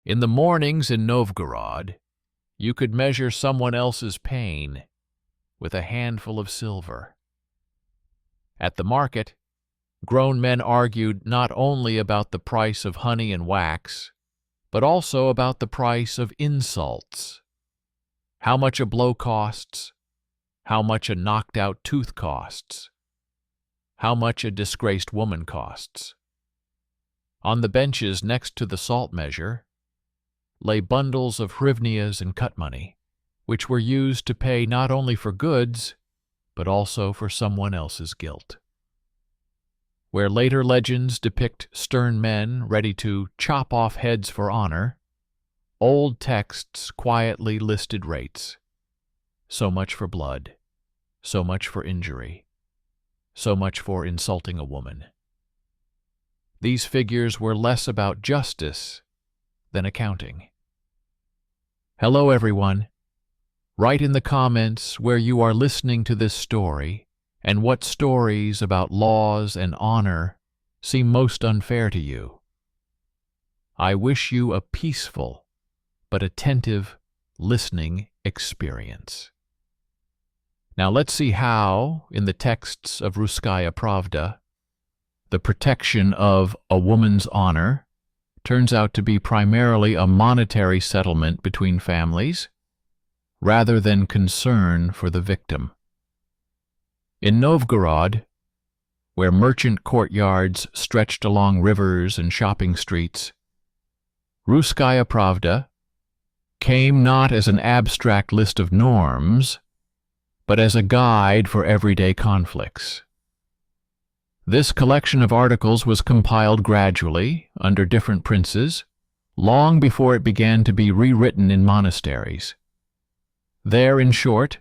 In the mornings in Novgorod, you could measure someone else's pain with a handful of silver. At the market, grown men argued not only about the price of honey and wax, but also about the price of insults. How much a blow costs, how much a knocked-out tooth costs, how much a disgraced woman costs. On the benches next to the salt measure lay bundles of hryvnias and cut money, which were used to pay not only for goods, but also for someone else's guilt. Where later legends depict stern men ready to chop off heads for honor, old texts quietly listed rates. So much for blood, so much for injury, so much for insulting a woman. These figures were less about justice than accounting. Hello, everyone. Write in the comments where you are listening to this story and what stories about laws and honor seem most unfair to you. I wish you a peaceful but attentive listening experience. Now let's see how, in the texts of Russkaya Pravda, the protection of a woman's honor turns out to be primarily a monetary settlement between families, rather than concern for the victim. In Novgorod, where merchant courtyards stretched along rivers and shopping streets, Russkaya Pravda came not as an abstract list of norms, but as a guide for everyday conflicts. This collection of articles was compiled gradually, under different princes, long before it began to be rewritten in monasteries. There, in short,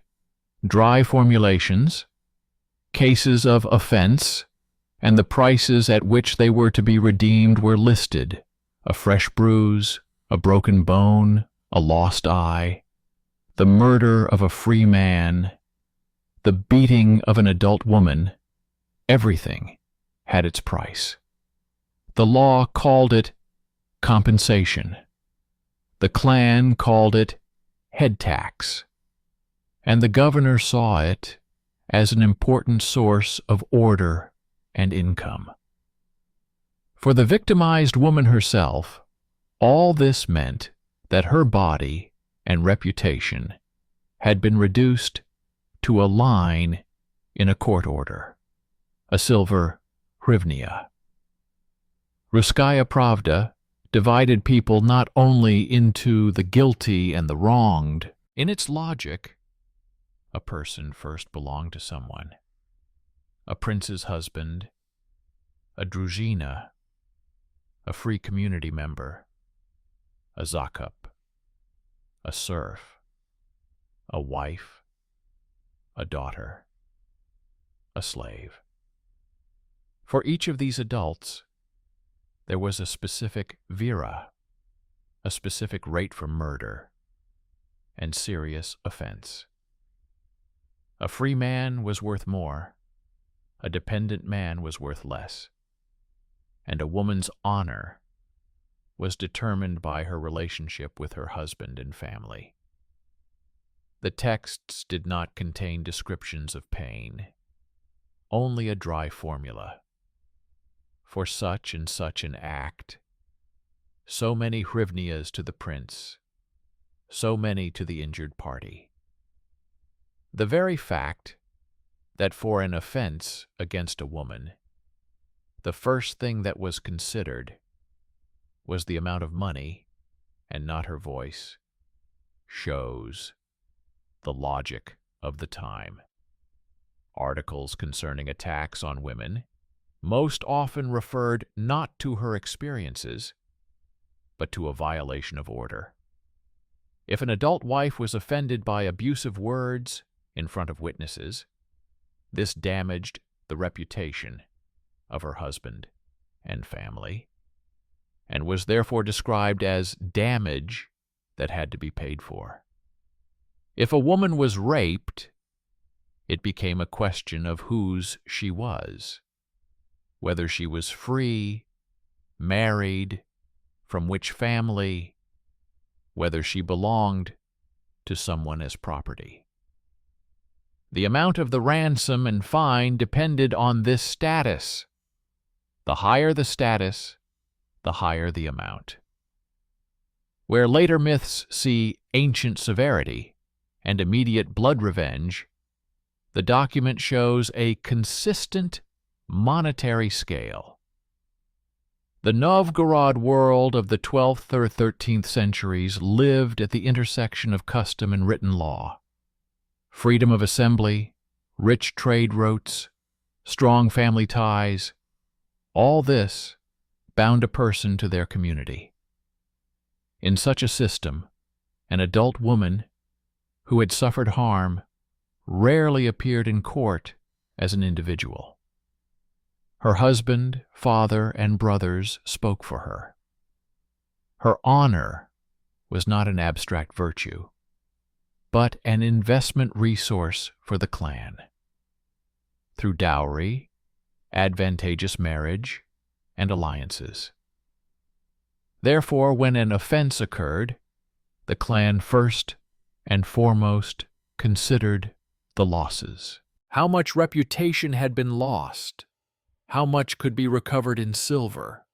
dry formulations, cases of offense, and the prices at which they were to be redeemed were listed: a fresh bruise, a broken bone, a lost eye, the murder of a free man, the beating of an adult woman. Everything had its price. The law called it compensation. The clan called it head tax. And the governor saw it as an important source of order and income. For the victimized woman herself, all this meant that her body and reputation had been reduced to a line in a court order, a silver hryvnia. Russkaya Pravda divided people not only into the guilty and the wronged. In its logic, a person first belonged to someone: a prince's husband, a druzhina, a free community member, a zakup, a serf, a wife, a daughter, a slave. For each of these adults, there was a specific vira, a specific rate for murder and serious offense. A free man was worth more, a dependent man was worth less, and a woman's honor was determined by her relationship with her husband and family. The texts did not contain descriptions of pain, only a dry formula. For such and such an act, so many hryvnias to the prince, so many to the injured party. The very fact that for an offense against a woman, the first thing that was considered was the amount of money and not her voice shows the logic of the time. Articles concerning attacks on women most often referred not to her experiences, but to a violation of order. If an adult wife was offended by abusive words in front of witnesses, this damaged the reputation of her husband and family, and was therefore described as damage that had to be paid for. If a woman was raped, it became a question of whose she was, whether she was free, married, from which family, whether she belonged to someone as property. The amount of the ransom and fine depended on this status. The higher the status, the higher the amount. Where later myths see ancient severity and immediate blood revenge, the document shows a consistent monetary scale. The Novgorod world of the 12th or 13th centuries lived at the intersection of custom and written law. Freedom of assembly, rich trade routes, strong family ties, all this bound a person to their community. In such a system, an adult woman who had suffered harm rarely appeared in court as an individual. Her husband, father, and brothers spoke for her. Her honor was not an abstract virtue, but an investment resource for the clan. Through dowry, advantageous marriage, and alliances. Therefore, when an offense occurred, the clan first and foremost considered the losses. How much reputation had been lost? How much could be recovered in silver?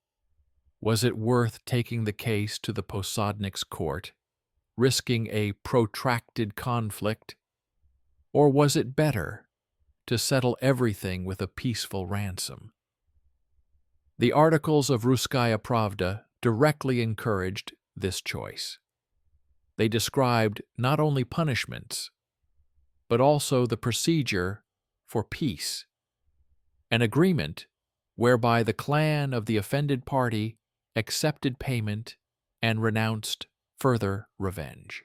Was it worth taking the case to the possadnik's court, risking a protracted conflict? Or was it better to settle everything with a peaceful ransom? The articles of Russkaya Pravda directly encouraged this choice. They described not only punishments, but also the procedure for peace, an agreement whereby the clan of the offended party accepted payment and renounced further revenge.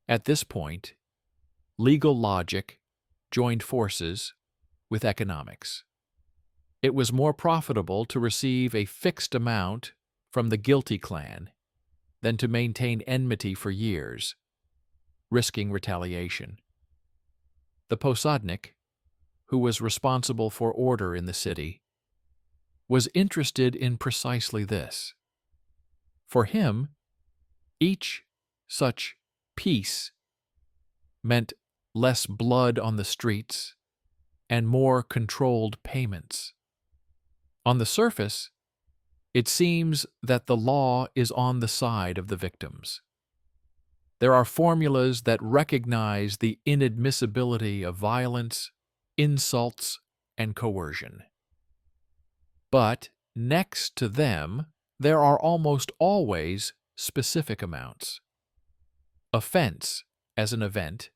At this point, legal logic joined forces with economics. It was more profitable to receive a fixed amount from the guilty clan than to maintain enmity for years, risking retaliation. The possadnik, who was responsible for order in the city, was interested in precisely this. For him, each such peace meant less blood on the streets and more controlled payments. On the surface, it seems that the law is on the side of the victims. There are formulas that recognize the inadmissibility of violence, insults, and coercion. But next to them, there are almost always specific amounts. Offense as an event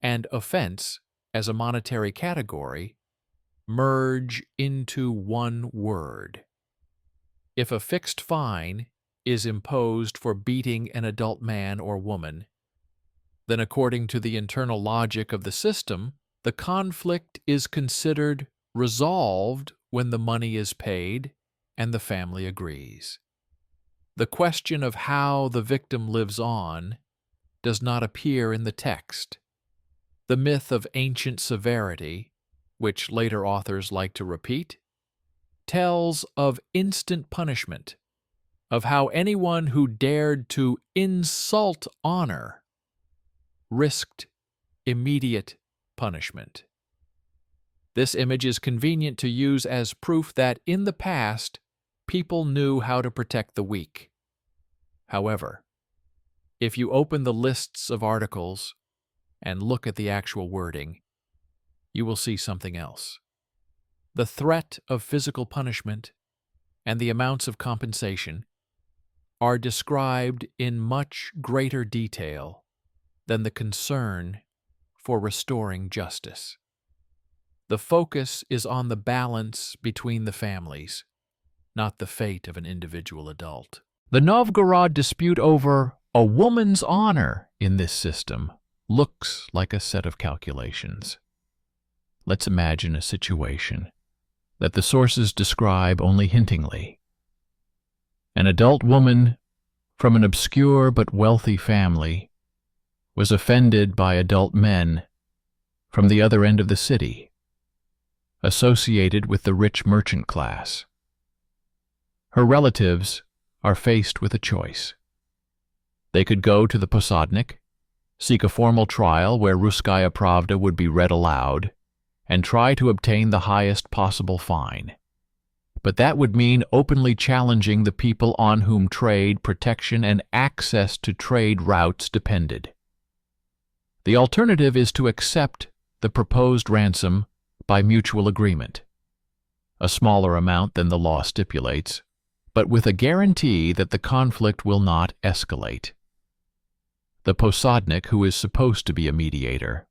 and offense as a monetary category merge into one word. If a fixed fine is imposed for beating an adult man or woman, then according to the internal logic of the system, the conflict is considered resolved when the money is paid and the family agrees. The question of how the victim lives on does not appear in the text. The myth of ancient severity, which later authors like to repeat, tells of instant punishment, of how anyone who dared to insult honor risked immediate punishment. This image is convenient to use as proof that in the past, people knew how to protect the weak. However, if you open the lists of articles and look at the actual wording, you will see something else. The threat of physical punishment and the amounts of compensation are described in much greater detail than the concern for restoring justice. The focus is on the balance between the families, not the fate of an individual adult. The Novgorod dispute over a woman's honor in this system looks like a set of calculations. Let's imagine a situation that the sources describe only hintingly. An adult woman from an obscure but wealthy family was offended by adult men from the other end of the city, associated with the rich merchant class. Her relatives are faced with a choice. They could go to the Posadnik, seek a formal trial where Russkaya Pravda would be read aloud, and try to obtain the highest possible fine. But that would mean openly challenging the people on whom trade, protection, and access to trade routes depended. The alternative is to accept the proposed ransom by mutual agreement, a smaller amount than the law stipulates, but with a guarantee that the conflict will not escalate. The Posadnik, who is supposed to be a mediator,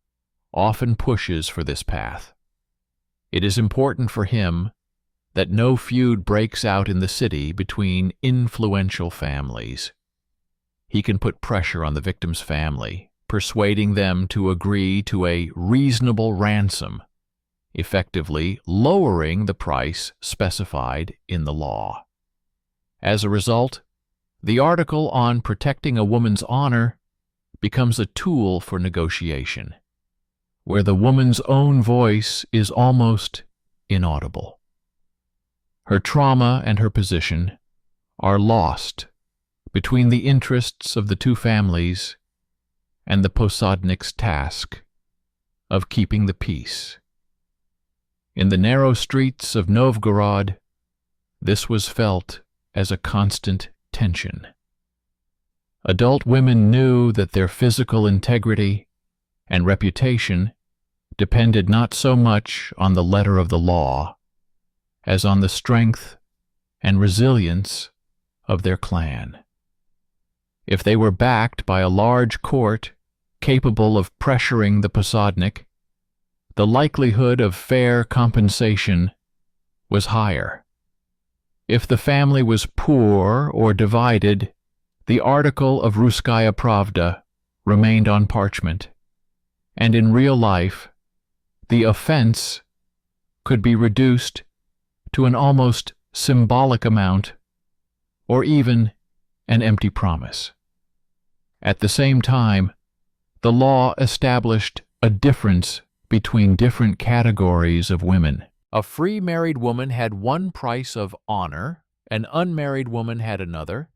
often pushes for this path. It is important for him that no feud breaks out in the city between influential families. He can put pressure on the victim's family, persuading them to agree to a reasonable ransom, effectively lowering the price specified in the law. As a result, the article on protecting a woman's honor becomes a tool for negotiation, where the woman's own voice is almost inaudible. Her trauma and her position are lost between the interests of the two families and the Posadnik's task of keeping the peace. In the narrow streets of Novgorod, this was felt as a constant tension. Adult women knew that their physical integrity and reputation depended not so much on the letter of the law as on the strength and resilience of their clan. If they were backed by a large court capable of pressuring the Posadnik, the likelihood of fair compensation was higher. If the family was poor or divided, the article of Russkaya Pravda remained on parchment, and in real life, the offense could be reduced to an almost symbolic amount, or even an empty promise. At the same time, the law established a difference between different categories of women. A free married woman had one price of honor, an unmarried woman had another,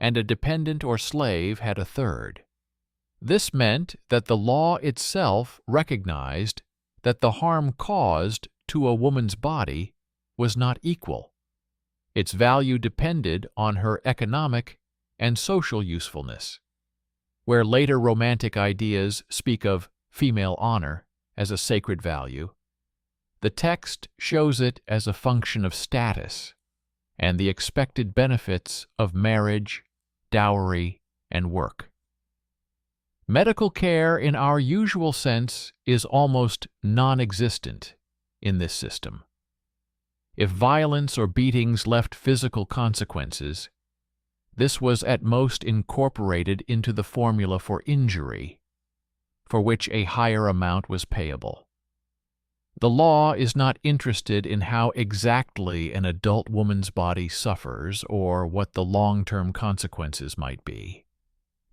and a dependent or slave had a third. This meant that the law itself recognized that the harm caused to a woman's body was not equal. Its value depended on her economic and social usefulness. Where later romantic ideas speak of female honor as a sacred value, the text shows it as a function of status and the expected benefits of marriage, dowry, and work. Medical care in our usual sense is almost non-existent in this system. If violence or beatings left physical consequences, this was at most incorporated into the formula for injury, for which a higher amount was payable. The law is not interested in how exactly an adult woman's body suffers or what the long-term consequences might be.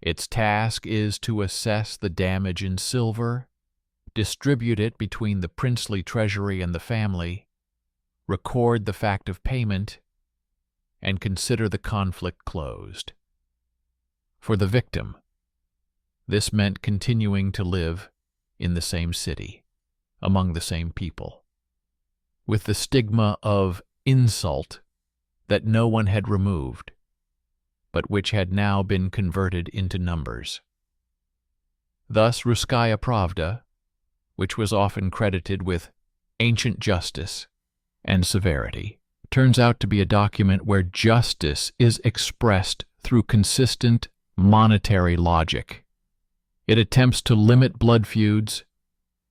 Its task is to assess the damage in silver, distribute it between the princely treasury and the family, record the fact of payment, and consider the conflict closed. For the victim, this meant continuing to live in the same city, among the same people, with the stigma of insult that no one had removed, but which had now been converted into numbers. Thus Russkaya Pravda, which was often credited with ancient justice and severity, turns out to be a document where justice is expressed through consistent monetary logic. It attempts to limit blood feuds,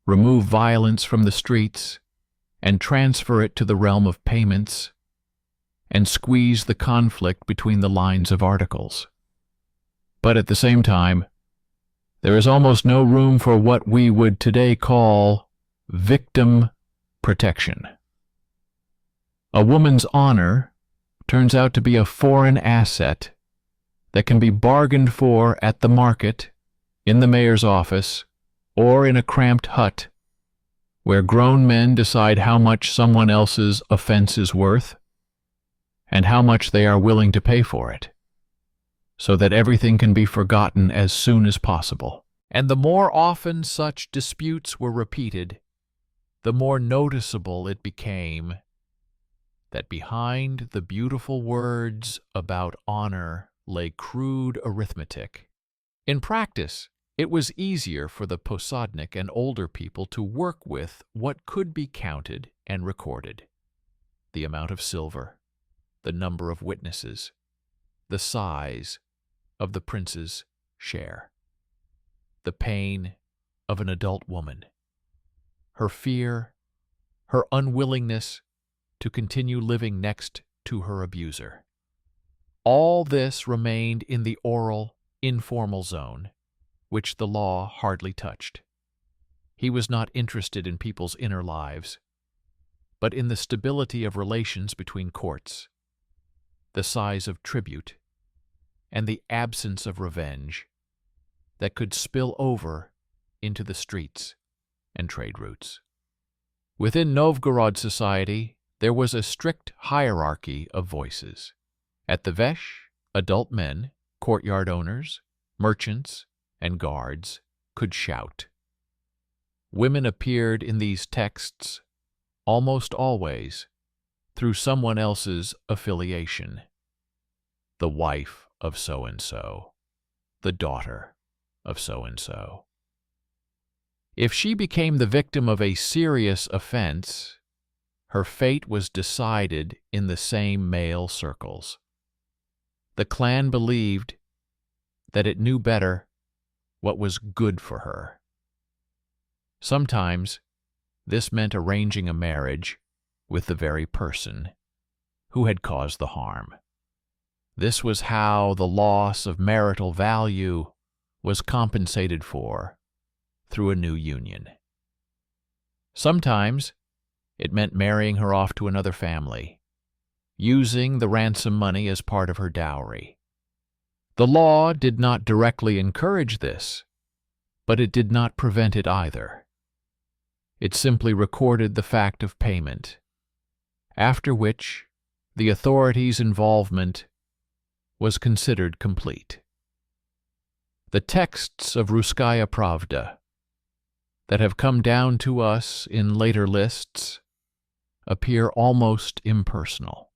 remove violence from the streets, and transfer it to the realm of payments, and squeeze the conflict between the lines of articles. But at the same time, there is almost no room for what we would today call victim protection. A woman's honor turns out to be a foreign asset that can be bargained for at the market, in the mayor's office, or in a cramped hut, where grown men decide how much someone else's offense is worth and how much they are willing to pay for it. so that everything can be forgotten as soon as possible. And the more often such disputes were repeated, the more noticeable it became that behind the beautiful words about honor lay crude arithmetic. In practice, it was easier for the posodnik and older people to work with what could be counted and recorded: the amount of silver, the number of witnesses, the size of the prince's share, the pain of an adult woman, her fear, her unwillingness to continue living next to her abuser. All this remained in the oral, informal zone, which the law hardly touched. He was not interested in people's inner lives, but in the stability of relations between courts, the size of tribute, and the absence of revenge that could spill over into the streets and trade routes. Within Novgorod society, there was a strict hierarchy of voices. At the Vesh, adult men, courtyard owners, merchants, and guards could shout. Women appeared in these texts almost always through someone else's affiliation: the wife of so-and-so, the daughter of so-and-so. If she became the victim of a serious offense, her fate was decided in the same male circles. The clan believed that it knew better what was good for her. Sometimes this meant arranging a marriage with the very person who had caused the harm. This was how the loss of marital value was compensated for through a new union. Sometimes it meant marrying her off to another family, using the ransom money as part of her dowry. The law did not directly encourage this, but it did not prevent it either. It simply recorded the fact of payment, after which the authorities' involvement was considered complete. The texts of Russkaya Pravda that have come down to us in later lists appear almost impersonal.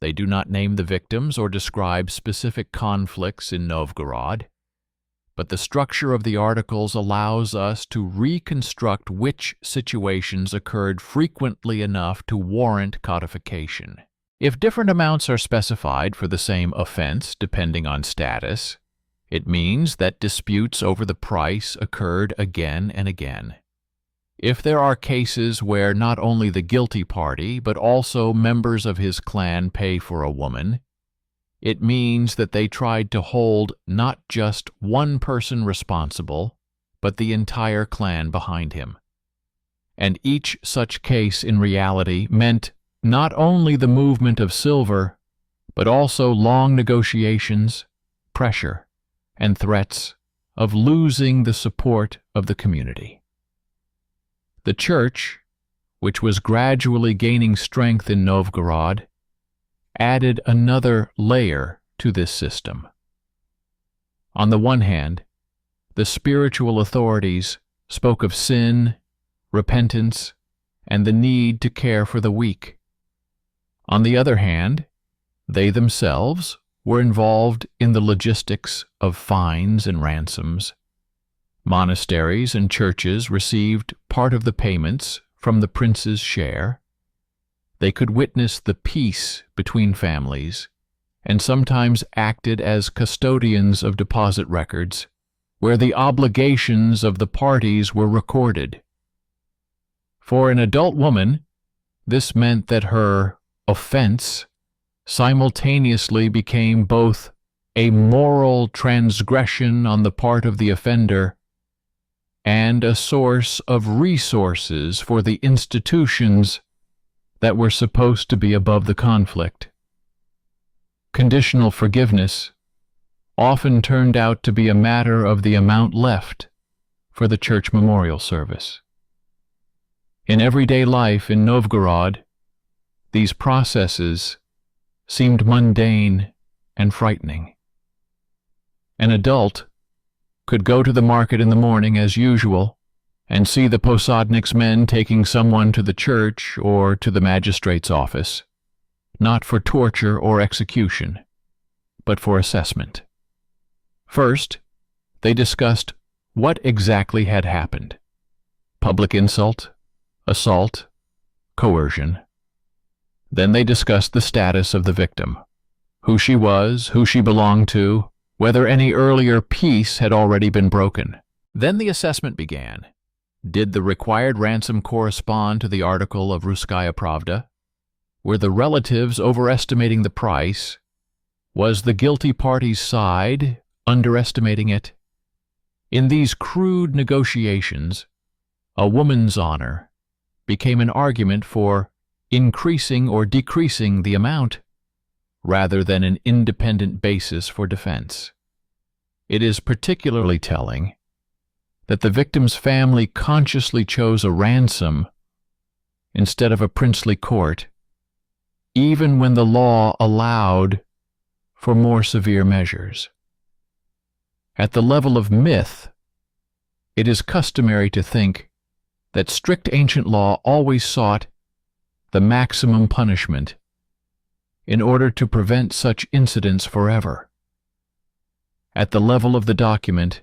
They do not name the victims or describe specific conflicts in Novgorod, but the structure of the articles allows us to reconstruct which situations occurred frequently enough to warrant codification. If different amounts are specified for the same offense depending on status, it means that disputes over the price occurred again and again. If there are cases where not only the guilty party but also members of his clan pay for a woman, it means that they tried to hold not just one person responsible, but the entire clan behind him. And each such case in reality meant not only the movement of silver, but also long negotiations, pressure, and threats of losing the support of the community. The church, which was gradually gaining strength in Novgorod, added another layer to this system. On the one hand, the spiritual authorities spoke of sin, repentance, and the need to care for the weak. On the other hand, they themselves were involved in the logistics of fines and ransoms. Monasteries and churches received part of the payments from the prince's share. They could witness the peace between families and sometimes acted as custodians of deposit records, where the obligations of the parties were recorded. For an adult woman, this meant that her offense simultaneously became both a moral transgression on the part of the offender and a source of resources for the institutions that were supposed to be above the conflict. Conditional forgiveness often turned out to be a matter of the amount left for the church memorial service. In everyday life in Novgorod, these processes seemed mundane and frightening. An adult could go to the market in the morning as usual and see the posádnik's men taking someone to the church or to the magistrate's office, not for torture or execution, but for assessment. First, they discussed what exactly had happened: public insult, assault, coercion. Then they discussed the status of the victim, who she was, who she belonged to, whether any earlier peace had already been broken. Then the assessment began. Did the required ransom correspond to the article of Russkaya Pravda? Were the relatives overestimating the price? Was the guilty party's side underestimating it? In these crude negotiations, a woman's honor became an argument for increasing or decreasing the amount, rather than an independent basis for defense. It is particularly telling that the victim's family consciously chose a ransom instead of a princely court, even when the law allowed for more severe measures. At the level of myth, it is customary to think that strict ancient law always sought the maximum punishment in order to prevent such incidents forever. At the level of the document,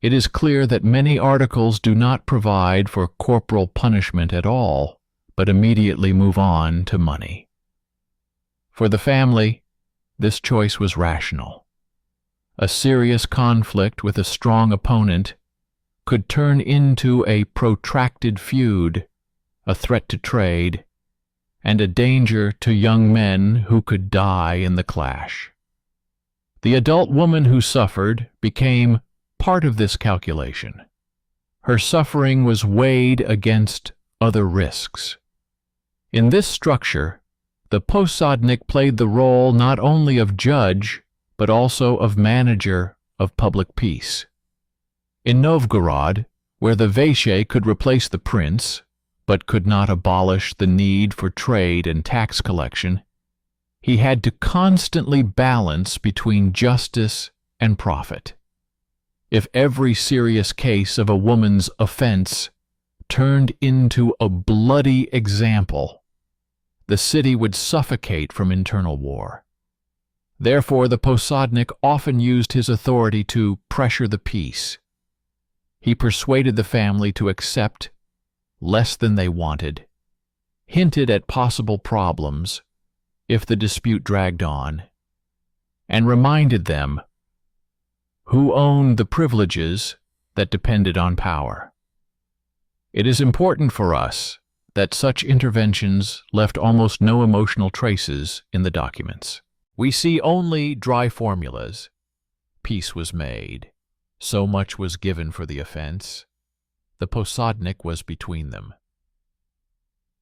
it is clear that many articles do not provide for corporal punishment at all, but immediately move on to money. For the family, this choice was rational. A serious conflict with a strong opponent could turn into a protracted feud, a threat to trade, and a danger to young men who could die in the clash. The adult woman who suffered became part of this calculation. Her suffering was weighed against other risks. In this structure, the posádnik played the role not only of judge, but also of manager of public peace. In Novgorod, where the vaishe could replace the prince, but could not abolish the need for trade and tax collection, he had to constantly balance between justice and profit. If every serious case of a woman's offense turned into a bloody example, the city would suffocate from internal war. Therefore, the posádnik often used his authority to pressure the peace. He persuaded the family to accept less than they wanted, hinted at possible problems if the dispute dragged on, and reminded them who owned the privileges that depended on power. It is important for us that such interventions left almost no emotional traces in the documents. We see only dry formulas. Peace was made. So much was given for the offense. The posádnik was between them.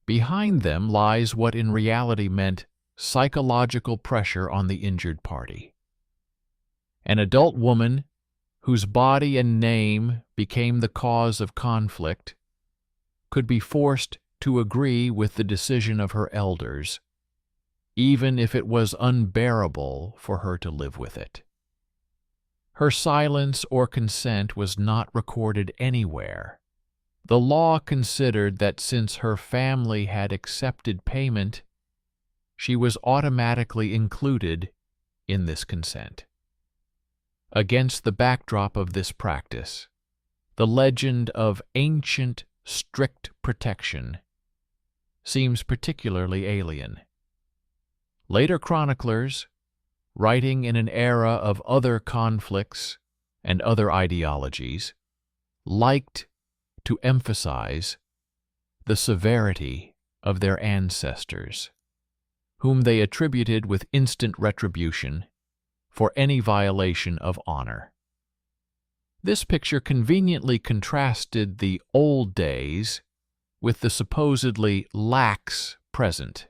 Behind them lies what in reality meant psychological pressure on the injured party. An adult woman whose body and name became the cause of conflict could be forced to agree with the decision of her elders, even if it was unbearable for her to live with it. Her silence or consent was not recorded anywhere. The law considered that since her family had accepted payment, she was automatically included in this consent. Against the backdrop of this practice, the legend of ancient strict protection seems particularly alien. Later chroniclers, writing in an era of other conflicts and other ideologies, liked to emphasize the severity of their ancestors, whom they attributed with instant retribution for any violation of honor. This picture conveniently contrasted the old days with the supposedly lax present.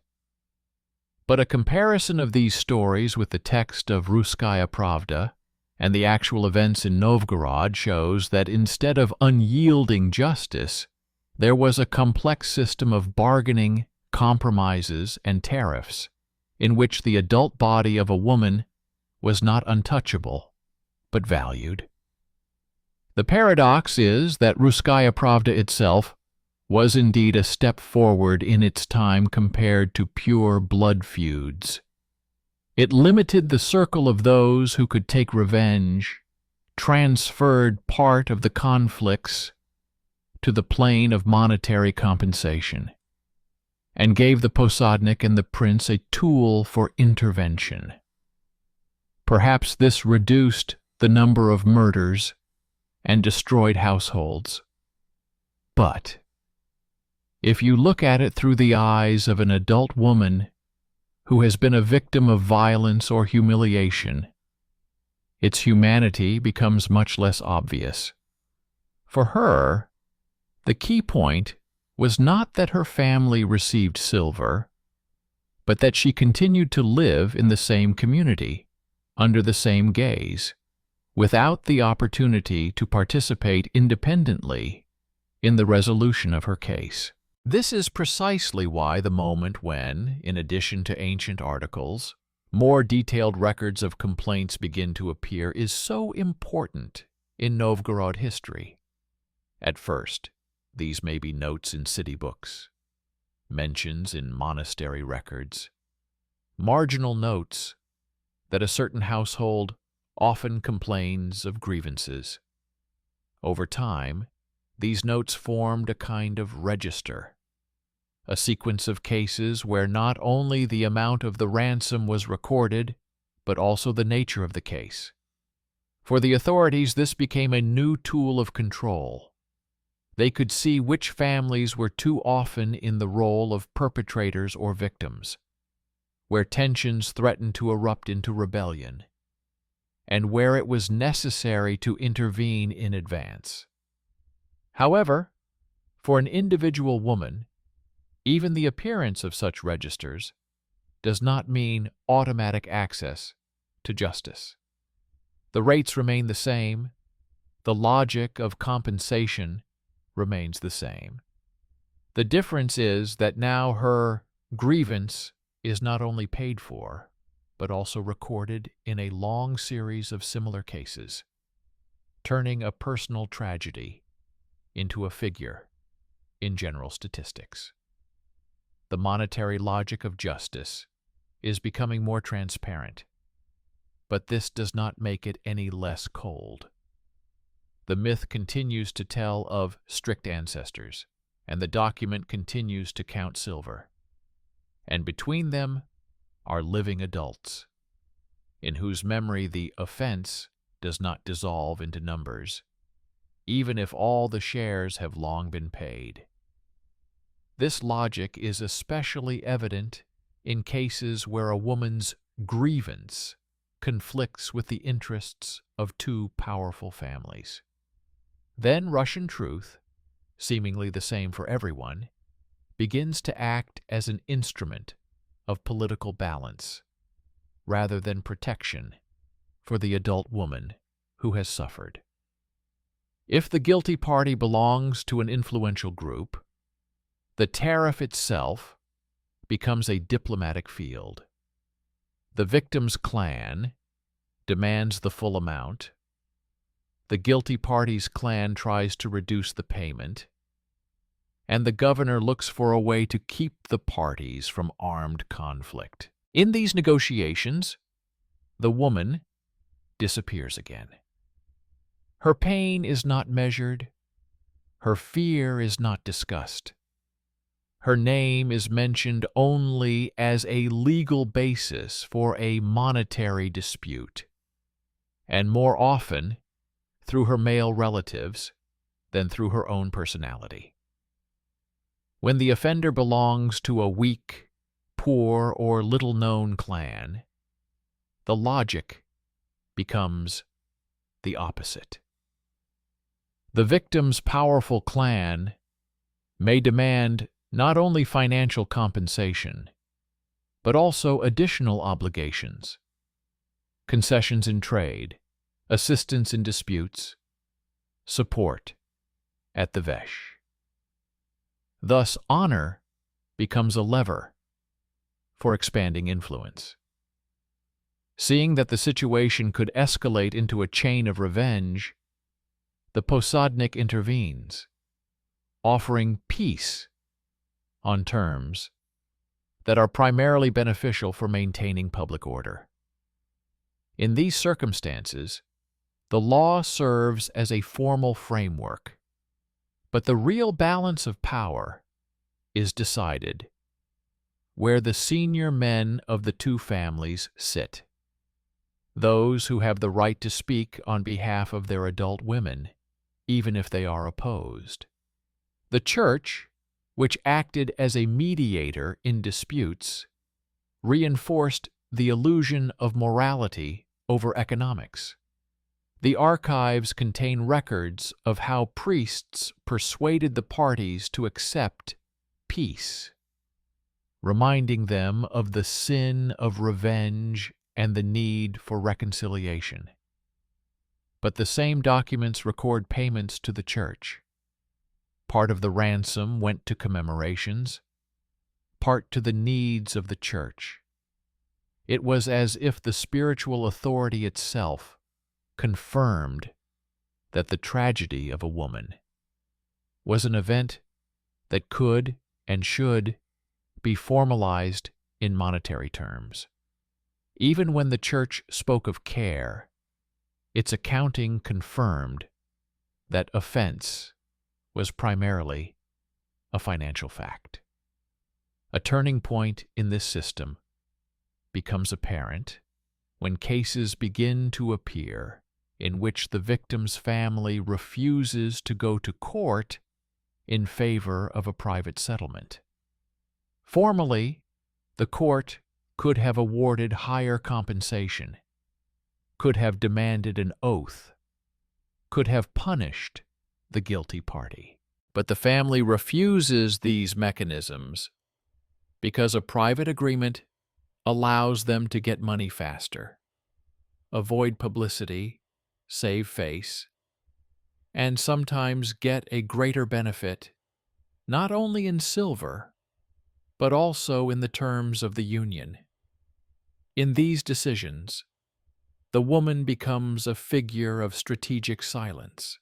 But a comparison of these stories with the text of Russkaya Pravda and the actual events in Novgorod shows that instead of unyielding justice, there was a complex system of bargaining, compromises, and tariffs, in which the adult body of a woman was not untouchable, but valued. The paradox is that Russkaya Pravda itself was indeed a step forward in its time compared to pure blood feuds. It limited the circle of those who could take revenge, transferred part of the conflicts to the plane of monetary compensation, and gave the posadnik and the prince a tool for intervention. Perhaps this reduced the number of murders and destroyed households. But if you look at it through the eyes of an adult woman who has been a victim of violence or humiliation, its humanity becomes much less obvious. For her, the key point was not that her family received silver, but that she continued to live in the same community, under the same gaze, without the opportunity to participate independently in the resolution of her case. This is precisely why the moment when, in addition to ancient articles, more detailed records of complaints begin to appear is so important in Novgorod history. At first, these may be notes in city books, mentions in monastery records, marginal notes that a certain household often complains of grievances. Over time, these notes formed a kind of register, a sequence of cases where not only the amount of the ransom was recorded, but also the nature of the case. For the authorities, this became a new tool of control. They could see which families were too often in the role of perpetrators or victims, where tensions threatened to erupt into rebellion, and where it was necessary to intervene in advance. However, for an individual woman, even the appearance of such registers does not mean automatic access to justice. The rates remain the same, the logic of compensation remains the same. The difference is that now her grievance is not only paid for, but also recorded in a long series of similar cases, turning a personal tragedy into a figure in general statistics. The monetary logic of justice is becoming more transparent, but this does not make it any less cold. The myth continues to tell of strict ancestors, and the document continues to count silver. And between them are living adults, in whose memory the offense does not dissolve into numbers, even if all the shares have long been paid. This logic is especially evident in cases where a woman's grievance conflicts with the interests of two powerful families. Then Russian truth, seemingly the same for everyone, begins to act as an instrument of political balance, rather than protection for the adult woman who has suffered. If the guilty party belongs to an influential group, the tariff itself becomes a diplomatic field. The victim's clan demands the full amount. The guilty party's clan tries to reduce the payment, and the governor looks for a way to keep the parties from armed conflict. In these negotiations, the woman disappears again. Her pain is not measured. Her fear is not discussed. Her name is mentioned only as a legal basis for a monetary dispute, and more often through her male relatives than through her own personality. When the offender belongs to a weak, poor, or little-known clan, the logic becomes the opposite. The victim's powerful clan may demand not only financial compensation, but also additional obligations, concessions in trade, assistance in disputes, support at the vesh. Thus, honor becomes a lever for expanding influence. Seeing that the situation could escalate into a chain of revenge, the posádnik intervenes, offering peace on terms that are primarily beneficial for maintaining public order. In these circumstances, the law serves as a formal framework, but the real balance of power is decided where the senior men of the two families sit, those who have the right to speak on behalf of their adult women, even if they are opposed. The Church, which acted as a mediator in disputes, reinforced the illusion of morality over economics. The archives contain records of how priests persuaded the parties to accept peace, reminding them of the sin of revenge and the need for reconciliation. But the same documents record payments to the Church. Part of the ransom went to commemorations, part to the needs of the Church. It was as if the spiritual authority itself confirmed that the tragedy of a woman was an event that could and should be formalized in monetary terms. Even when the Church spoke of care, its accounting confirmed that offense was primarily a financial fact. A turning point in this system becomes apparent when cases begin to appear in which the victim's family refuses to go to court in favor of a private settlement. Formally, the court could have awarded higher compensation, could have demanded an oath, could have punished the guilty party. But the family refuses these mechanisms because a private agreement allows them to get money faster, avoid publicity, save face, and sometimes get a greater benefit, not only in silver, but also in the terms of the union. In these decisions, the woman becomes a figure of strategic silence.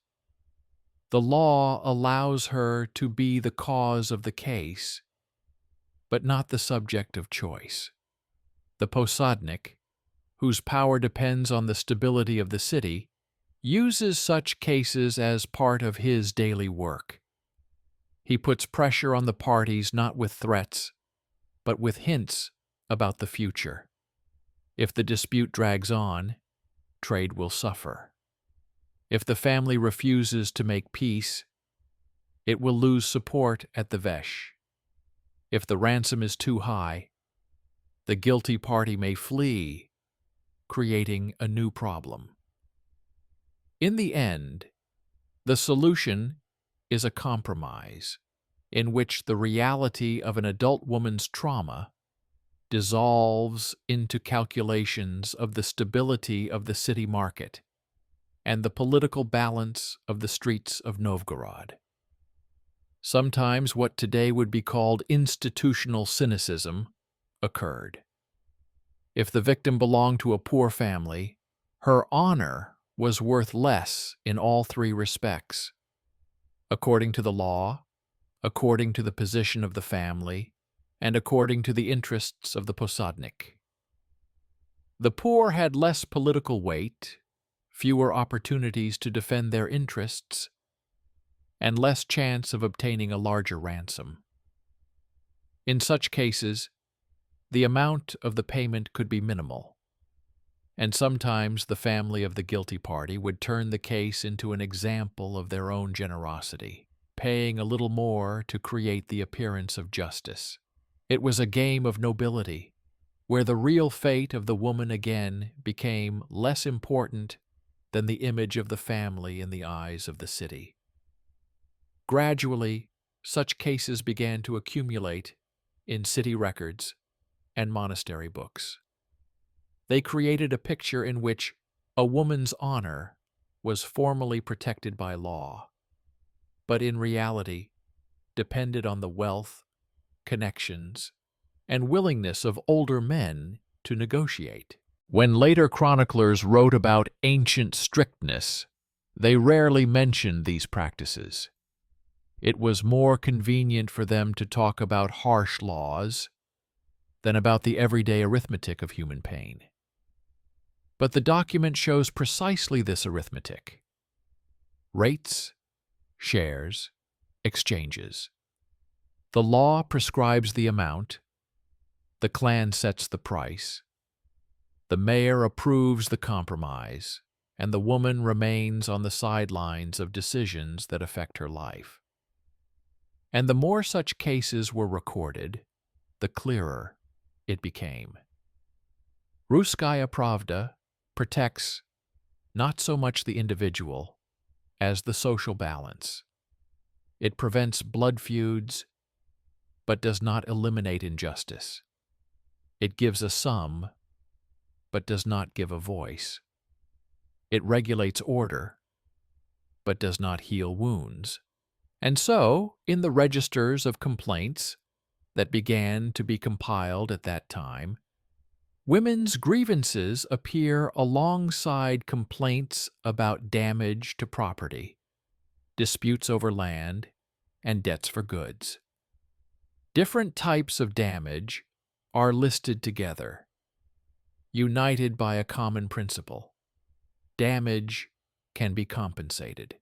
The law allows her to be the cause of the case, but not the subject of choice. The posádnik, whose power depends on the stability of the city, uses such cases as part of his daily work. He puts pressure on the parties not with threats, but with hints about the future. If the dispute drags on, trade will suffer. If the family refuses to make peace, it will lose support at the vesh. If the ransom is too high, the guilty party may flee, creating a new problem. In the end, the solution is a compromise in which the reality of an adult woman's trauma dissolves into calculations of the stability of the city market and the political balance of the streets of Novgorod. Sometimes what today would be called institutional cynicism occurred. If the victim belonged to a poor family, her honor was worth less in all three respects. According to the law, according to the position of the family, and according to the interests of the posádnik. The poor had less political weight, fewer opportunities to defend their interests, and less chance of obtaining a larger ransom. In such cases, the amount of the payment could be minimal, and sometimes the family of the guilty party would turn the case into an example of their own generosity, paying a little more to create the appearance of justice. It was a game of nobility, where the real fate of the woman again became less important than the image of the family in the eyes of the city. Gradually, such cases began to accumulate in city records and monastery books. They created a picture in which a woman's honor was formally protected by law, but in reality depended on the wealth, connections, and willingness of older men to negotiate. When later chroniclers wrote about ancient strictness, they rarely mentioned these practices. It was more convenient for them to talk about harsh laws than about the everyday arithmetic of human pain. But the document shows precisely this arithmetic. Rates, shares, exchanges. The law prescribes the amount, the clan sets the price, the mayor approves the compromise, and the woman remains on the sidelines of decisions that affect her life. And the more such cases were recorded, the clearer it became. Russkaya Pravda protects not so much the individual as the social balance. It prevents blood feuds, but does not eliminate injustice. It gives a sum, but does not give a voice. It regulates order, but does not heal wounds. And so, in the registers of complaints that began to be compiled at that time, women's grievances appear alongside complaints about damage to property, disputes over land, and debts for goods. Different types of damage are listed together, united by a common principle. Damage can be compensated.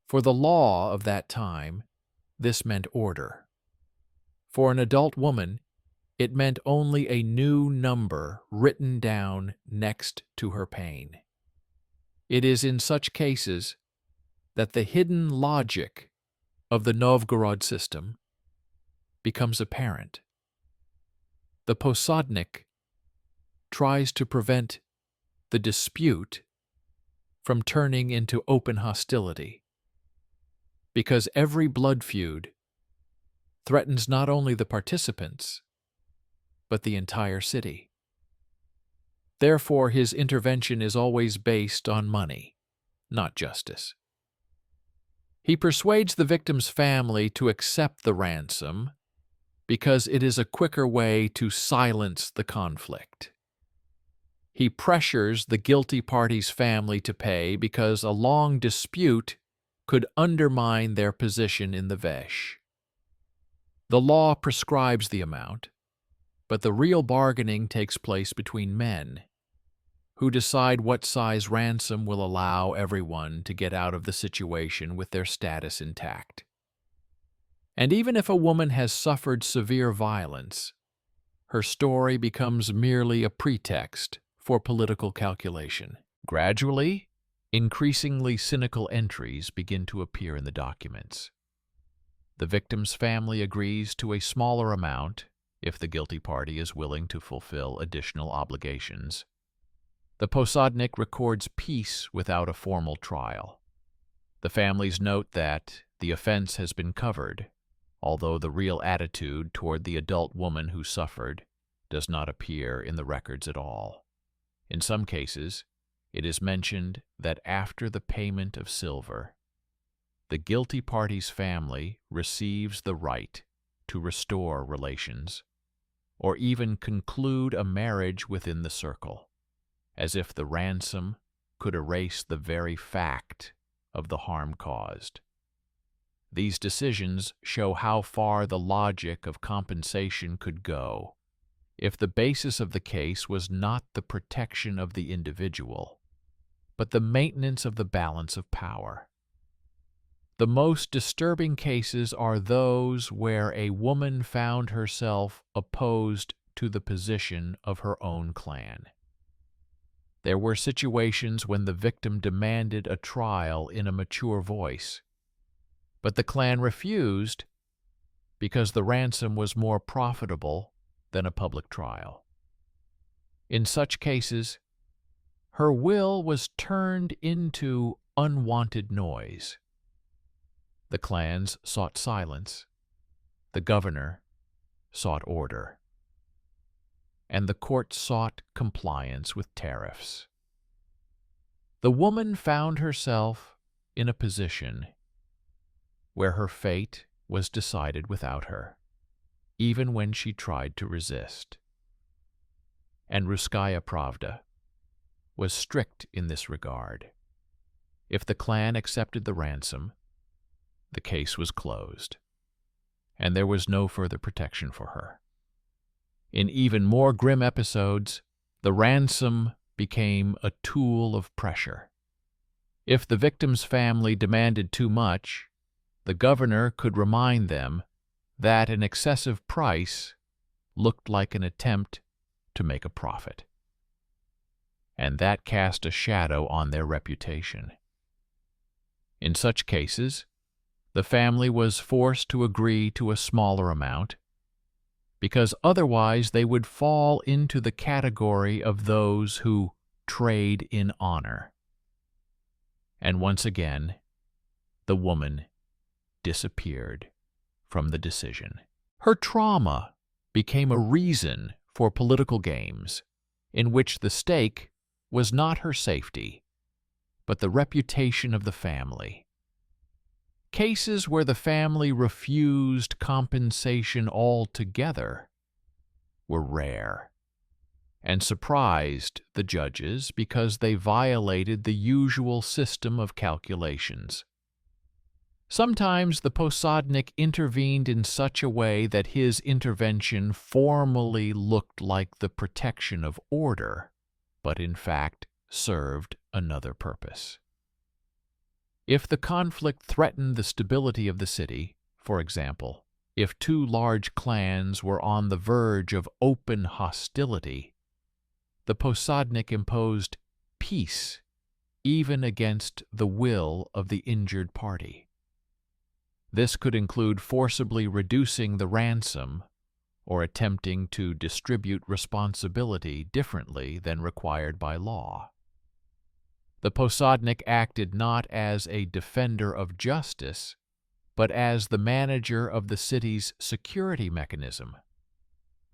For the law of that time, this meant order. For an adult woman, it meant only a new number written down next to her pain. It is in such cases that the hidden logic of the Novgorod system becomes apparent. The posádnik tries to prevent the dispute from turning into open hostility, because every blood feud threatens not only the participants, but the entire city. Therefore, his intervention is always based on money, not justice. He persuades the victim's family to accept the ransom because it is a quicker way to silence the conflict. He pressures the guilty party's family to pay because a long dispute could undermine their position in the vesh. The law prescribes the amount, but the real bargaining takes place between men, who decide what size ransom will allow everyone to get out of the situation with their status intact. And even if a woman has suffered severe violence, her story becomes merely a pretext for political calculation. Gradually, increasingly cynical entries begin to appear in the documents. The victim's family agrees to a smaller amount if the guilty party is willing to fulfill additional obligations. The posádnik records peace without a formal trial. The families note that the offense has been covered, although the real attitude toward the adult woman who suffered does not appear in the records at all. In some cases, it is mentioned that after the payment of silver, the guilty party's family receives the right to restore relations, or even conclude a marriage within the circle, as if the ransom could erase the very fact of the harm caused. These decisions show how far the logic of compensation could go if the basis of the case was not the protection of the individual, but the maintenance of the balance of power. The most disturbing cases are those where a woman found herself opposed to the position of her own clan. There were situations when the victim demanded a trial in a mature voice, but the clan refused because the ransom was more profitable than a public trial. In such cases, her will was turned into unwanted noise. The clans sought silence, the governor sought order, and the court sought compliance with tariffs. The woman found herself in a position where her fate was decided without her, even when she tried to resist. and Russkaya Pravda, was strict in this regard. If the clan accepted the ransom, the case was closed, and there was no further protection for her. In even more grim episodes, the ransom became a tool of pressure. If the victim's family demanded too much, the governor could remind them that an excessive price looked like an attempt to make a profit, and that cast a shadow on their reputation. In such cases, the family was forced to agree to a smaller amount, because otherwise they would fall into the category of those who trade in honor. And once again, the woman disappeared from the decision. Her trauma became a reason for political games, in which the stake was not her safety, but the reputation of the family. Cases where the family refused compensation altogether were rare, and surprised the judges because they violated the usual system of calculations. Sometimes the posádnik intervened in such a way that his intervention formally looked like the protection of order, but in fact served another purpose. If the conflict threatened the stability of the city, for example, if two large clans were on the verge of open hostility, the posádnik imposed peace even against the will of the injured party. This could include forcibly reducing the ransom or attempting to distribute responsibility differently than required by law. The posádnik acted not as a defender of justice, but as the manager of the city's security mechanism,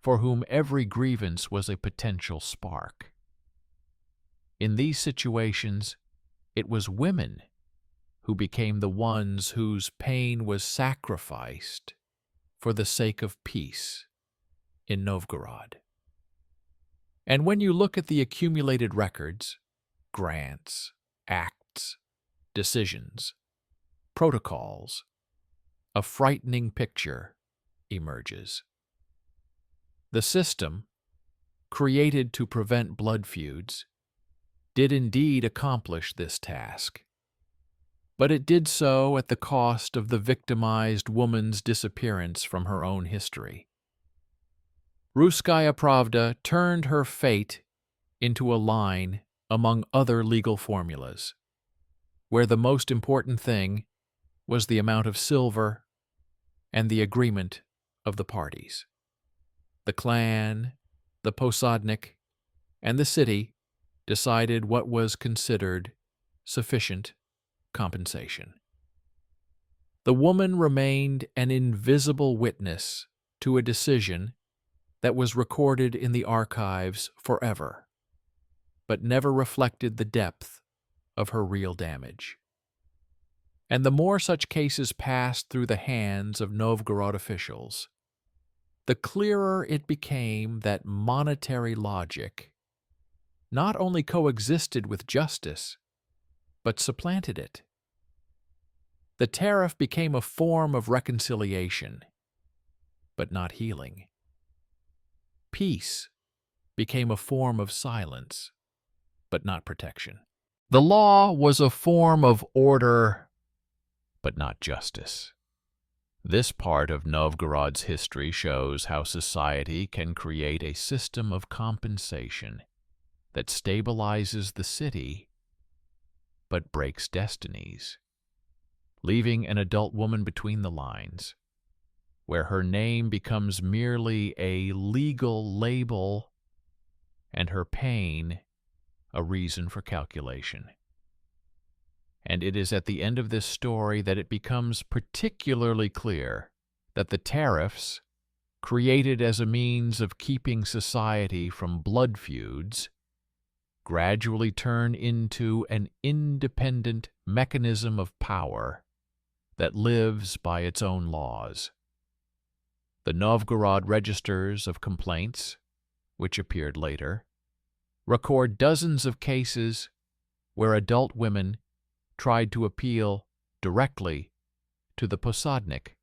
for whom every grievance was a potential spark. In these situations, it was women who became the ones whose pain was sacrificed for the sake of peace in Novgorod. And when you look at the accumulated records, grants, acts, decisions, protocols, a frightening picture emerges. The system, created to prevent blood feuds, did indeed accomplish this task. But it did so at the cost of the victimized woman's disappearance from her own history. Russkaya Pravda turned her fate into a line among other legal formulas, where the most important thing was the amount of silver and the agreement of the parties. The clan, the posádnik, and the city decided what was considered sufficient compensation. The woman remained an invisible witness to a decision that was recorded in the archives forever, but never reflected the depth of her real damage. And the more such cases passed through the hands of Novgorod officials, the clearer it became that monetary logic not only coexisted with justice, but supplanted it. The tariff became a form of reconciliation, but not healing. Peace became a form of silence, but not protection. The law was a form of order, but not justice. This part of Novgorod's history shows how society can create a system of compensation that stabilizes the city but breaks destinies, leaving an adult woman between the lines, where her name becomes merely a legal label and her pain a reason for calculation. And it is at the end of this story that it becomes particularly clear that the tariffs, created as a means of keeping society from blood feuds, gradually turn into an independent mechanism of power that lives by its own laws. The Novgorod registers of complaints which appeared later, record dozens of cases where adult women tried to appeal directly to the posadnik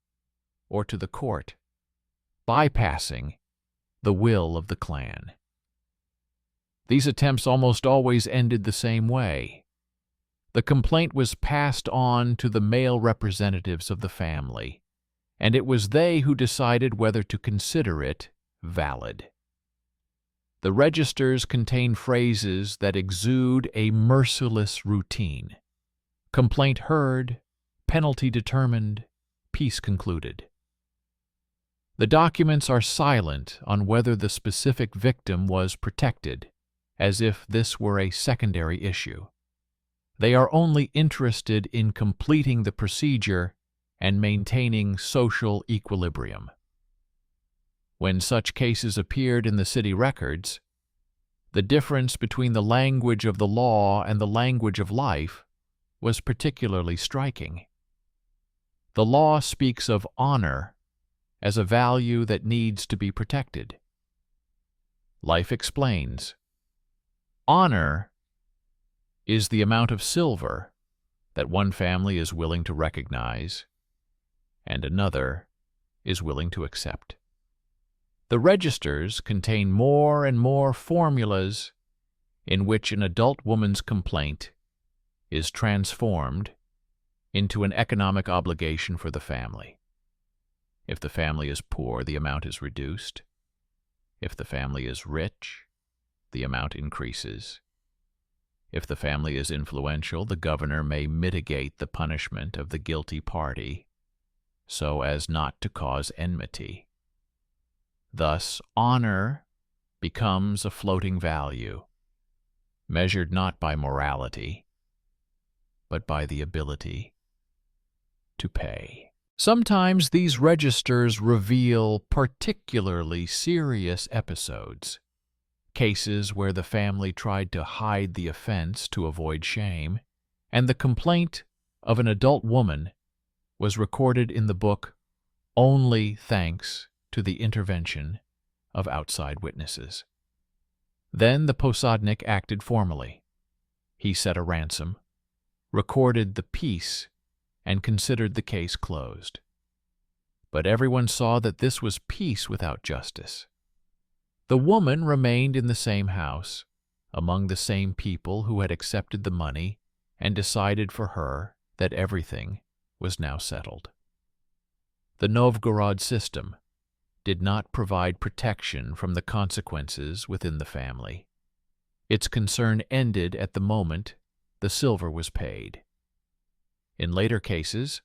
or to the court, bypassing the will of the clan. These attempts almost always ended the same way. The complaint was passed on to the male representatives of the family, and it was they who decided whether to consider it valid. The registers contain phrases that exude a merciless routine. Complaint heard, penalty determined, peace concluded. The documents are silent on whether the specific victim was protected, as if this were a secondary issue. They are only interested in completing the procedure and maintaining social equilibrium. When such cases appeared in the city records, the difference between the language of the law and the language of life was particularly striking. The law speaks of honor as a value that needs to be protected. Life explains, honor is the amount of silver that one family is willing to recognize and another is willing to accept. The registers contain more and more formulas in which an adult woman's complaint is transformed into an economic obligation for the family. If the family is poor, the amount is reduced. If the family is rich, the amount increases. If the family is influential, the governor may mitigate the punishment of the guilty party so as not to cause enmity. Thus, honor becomes a floating value, measured not by morality, but by the ability to pay. Sometimes these registers reveal particularly serious episodes, cases where the family tried to hide the offense to avoid shame, and the complaint of an adult woman was recorded in the book only thanks to the intervention of outside witnesses. Then the posadnik acted formally. He set a ransom, recorded the peace, and considered the case closed. But everyone saw that this was peace without justice. The woman remained in the same house, among the same people who had accepted the money and decided for her that everything was now settled. The Novgorod system did not provide protection from the consequences within the family. Its concern ended at the moment the silver was paid. In later cases,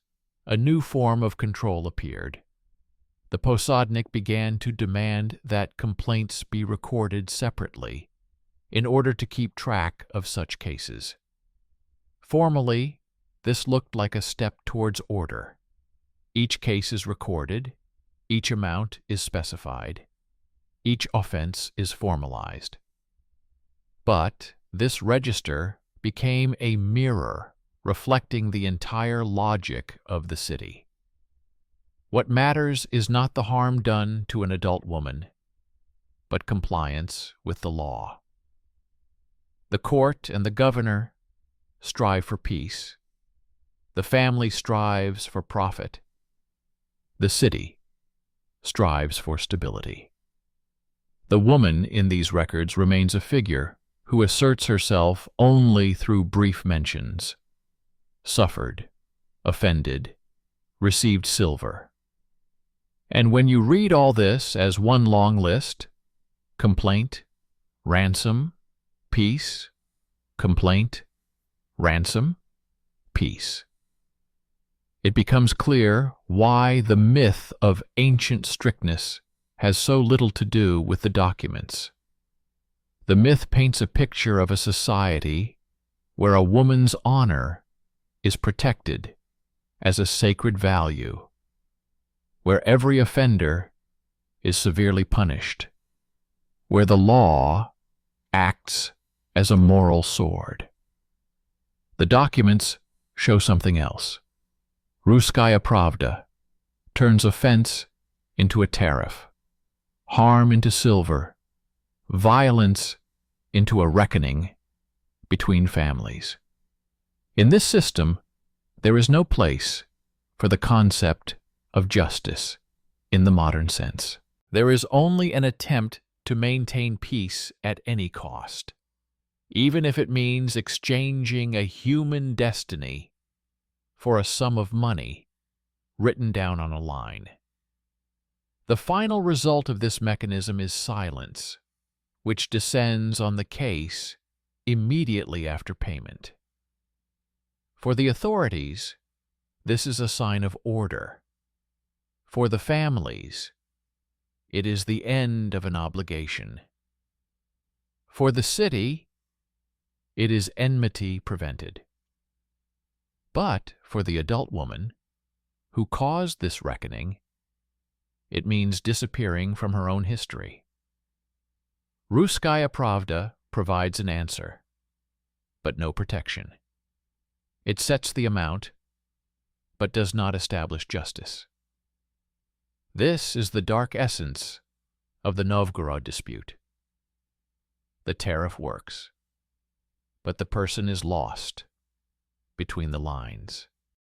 a new form of control appeared. The posadnik began to demand that complaints be recorded separately in order to keep track of such cases. Formally, this looked like a step towards order. Each case is recorded, each amount is specified, each offense is formalized. But this register became a mirror reflecting the entire logic of the city. What matters is not the harm done to an adult woman, but compliance with the law. The court and the governor strive for peace. The family strives for profit. The city strives for stability. The woman in these records remains a figure who asserts herself only through brief mentions. Suffered, offended, received silver. And when you read all this as one long list, complaint, ransom, peace, complaint, ransom, peace, it becomes clear why the myth of ancient strictness has so little to do with the documents. The myth paints a picture of a society where a woman's honor is protected as a sacred value, where every offender is severely punished, where the law acts as a moral sword. The documents show something else. Russkaya Pravda turns offense into a tariff, harm into silver, violence into a reckoning between families. In this system, there is no place for the concept of justice in the modern sense. There is only an attempt to maintain peace at any cost, even if it means exchanging a human destiny for a sum of money written down on a line. The final result of this mechanism is silence, which descends on the case immediately after payment. For the authorities, this is a sign of order. For the families, it is the end of an obligation. For the city, it is enmity prevented. But for the adult woman who caused this reckoning, it means disappearing from her own history. Russkaya Pravda provides an answer, but no protection. It sets the amount, but does not establish justice. This is the dark essence of the Novgorod dispute. The tariff works, but the person is lost between the lines.